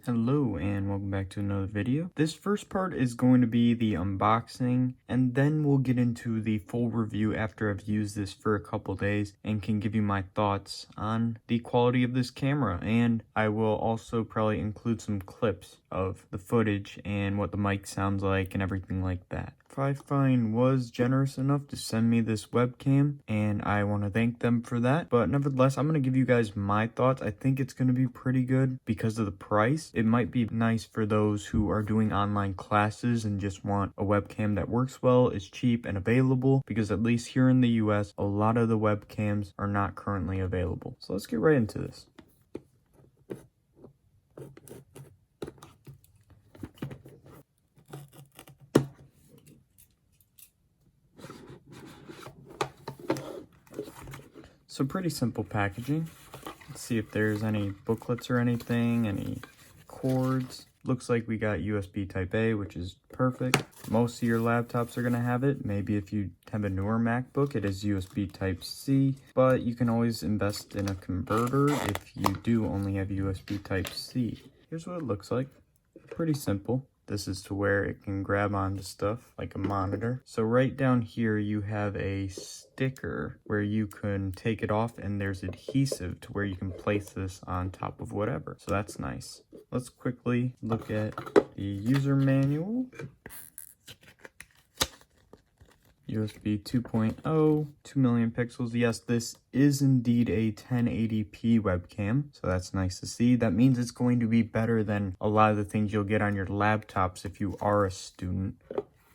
Hello and welcome back to another video. This first part is going to be the unboxing, and then we'll get into the full review after I've used this for a couple days and can give you my thoughts on the quality of this camera. And I will also probably include some clips of the footage and what the mic sounds like and everything like that. FiFine was generous enough to send me this webcam, and I want to thank them for that. But nevertheless, I'm going to give you guys my thoughts. I think it's going to be pretty good because of the price. It might be nice for those who are doing online classes and just want a webcam that works well, is cheap and available, because at least here in the US, a lot of the webcams are not currently available. So let's get right into this. So pretty simple packaging. Let's see if there's any booklets or anything, any cords. Looks like we got USB type A, which is perfect. Most of your laptops are gonna have it. Maybe if you have a newer MacBook, it is USB type C, but you can always invest in a converter if you do only have USB type C. Here's what it looks like. Pretty simple. This is to where it can grab onto stuff like a monitor. So right down here you have a sticker where you can take it off, and there's adhesive to where you can place this on top of whatever. So that's nice. Let's quickly look at the user manual. USB 2.0, 2 million pixels. Yes, this is indeed a 1080p webcam, so that's nice to see. That means it's going to be better than a lot of the things you'll get on your laptops if you are a student.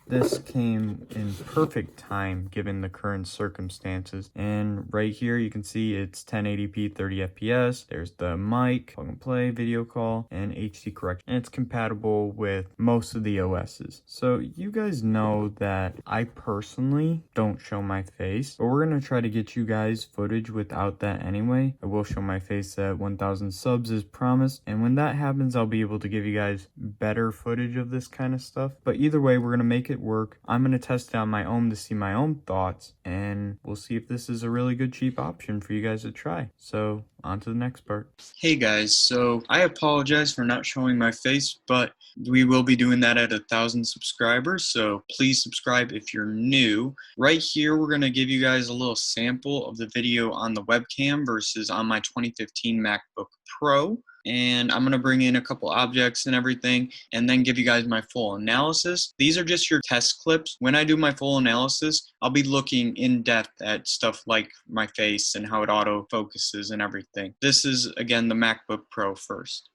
This came in perfect time given the current circumstances, and right here you can see it's 1080p 30 fps. There's the mic, plug and play, video call, and HD correction, and it's compatible with most of the OSs. So you guys know that I personally don't show my face, but we're gonna try to get you guys footage without that anyway. I will show my face at 1,000 subs as promised, and when that happens I'll be able to give you guys better footage of this kind of stuff. But either way, we're gonna make it work. I'm going to test it on my own to see my own thoughts, and we'll see if this is a really good cheap option for you guys to try. So on to the next part. Hey guys, so I apologize for not showing my face, but we will be doing that at 1,000 subscribers, so please subscribe if you're new. Right here we're going to give you guys a little sample of the video on the webcam versus on my 2015 MacBook Pro. And I'm going to bring in a couple objects and everything, and then give you guys my full analysis. These are just your test clips. When I do my full analysis, I'll be looking in depth at stuff like my face and how it auto focuses and everything. This is, again, the MacBook Pro first.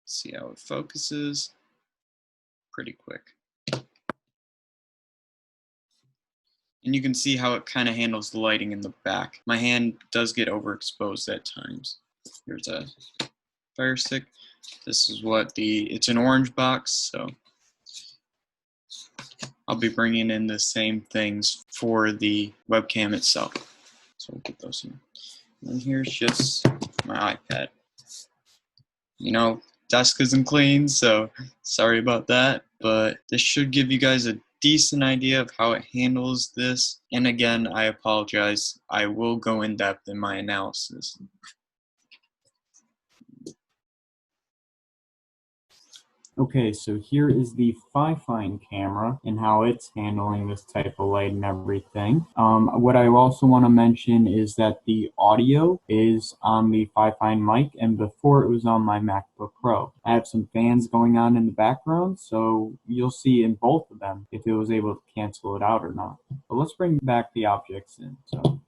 See how it focuses. Pretty quick. And you can see how it kind of handles the lighting in the back. My hand does get overexposed at times. Here's a Fire Stick. This is what it's an orange box, so I'll be bringing in the same things for the webcam itself. So we'll get those here. And here's just my iPad. You know, desk isn't clean, so sorry about that, but this should give you guys a decent idea of how it handles this. And again, I apologize. I will go in depth in my analysis. Okay, so here is the FiFine camera and how it's handling this type of light and everything. What I also want to mention is that the audio is on the FiFine mic, and before it was on my MacBook Pro. I have some fans going on in the background, so you'll see in both of them if it was able to cancel it out or not. But let's bring back the objects in. So,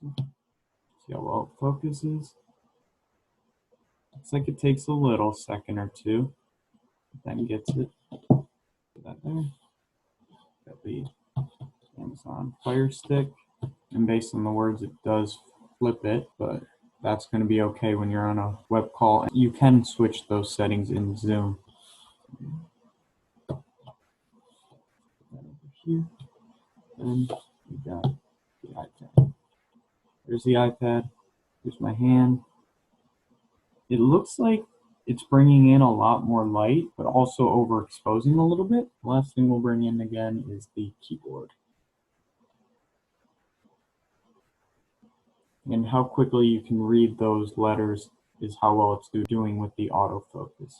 see how well it focuses. Looks like it takes a little second or two. Then gets it. Put that there. Got the Amazon Fire Stick, and based on the words, it does flip it, but that's going to be okay when you're on a web call. You can switch those settings in Zoom. Put that over here, and we got the iPad. There's the iPad. Here's my hand. It looks like it's bringing in a lot more light, but also overexposing a little bit. Last thing we'll bring in again is the keyboard. And how quickly you can read those letters is how well it's doing with the autofocus.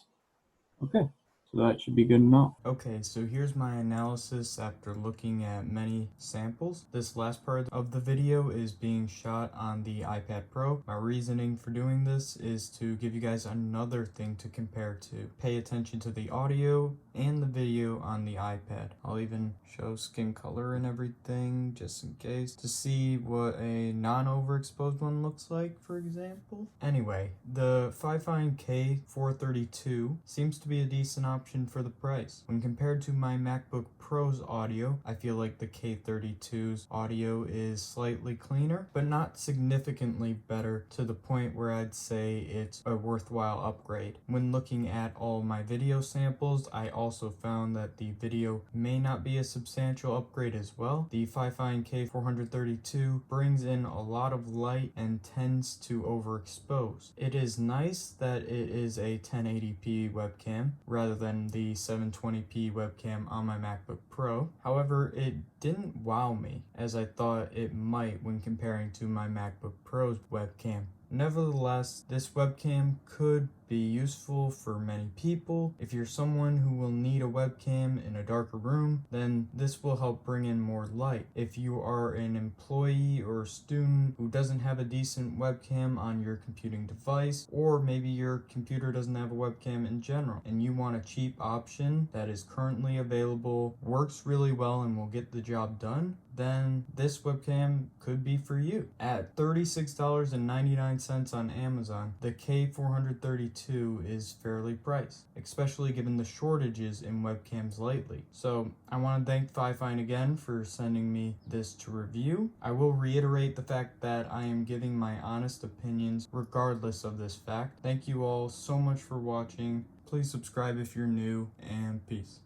Okay, so that should be good enough. Okay, so here's my analysis after looking at many samples. This last part of the video is being shot on the iPad Pro. My reasoning for doing this is to give you guys another thing to compare to. Pay attention to the audio and the video on the iPad. I'll even show skin color and everything just in case to see what a non-overexposed one looks like, for example. Anyway, the FiFine K432 seems to be a decent option for the price. When compared to my MacBook Pro's audio, I feel like the K32's audio is slightly cleaner, but not significantly better to the point where I'd say it's a worthwhile upgrade. When looking at all my video samples, I also found that the video may not be a substantial upgrade as well. The FiFine K432 brings in a lot of light and tends to overexpose. It is nice that it is a 1080p webcam rather than the 720p webcam on my MacBook Pro. However, it didn't wow me as I thought it might when comparing to my MacBook Pro's webcam. Nevertheless, this webcam could be useful for many people. If you're someone who will need a webcam in a darker room, then this will help bring in more light. If you are an employee or a student who doesn't have a decent webcam on your computing device, or maybe your computer doesn't have a webcam in general, and you want a cheap option that is currently available, works really well, and will get the job done, then this webcam could be for you. At $36.99 on Amazon, the K432 is fairly priced, especially given the shortages in webcams lately. So I want to thank FiFine again for sending me this to review. I will reiterate the fact that I am giving my honest opinions regardless of this fact. Thank you all so much for watching. Please subscribe if you're new, and peace.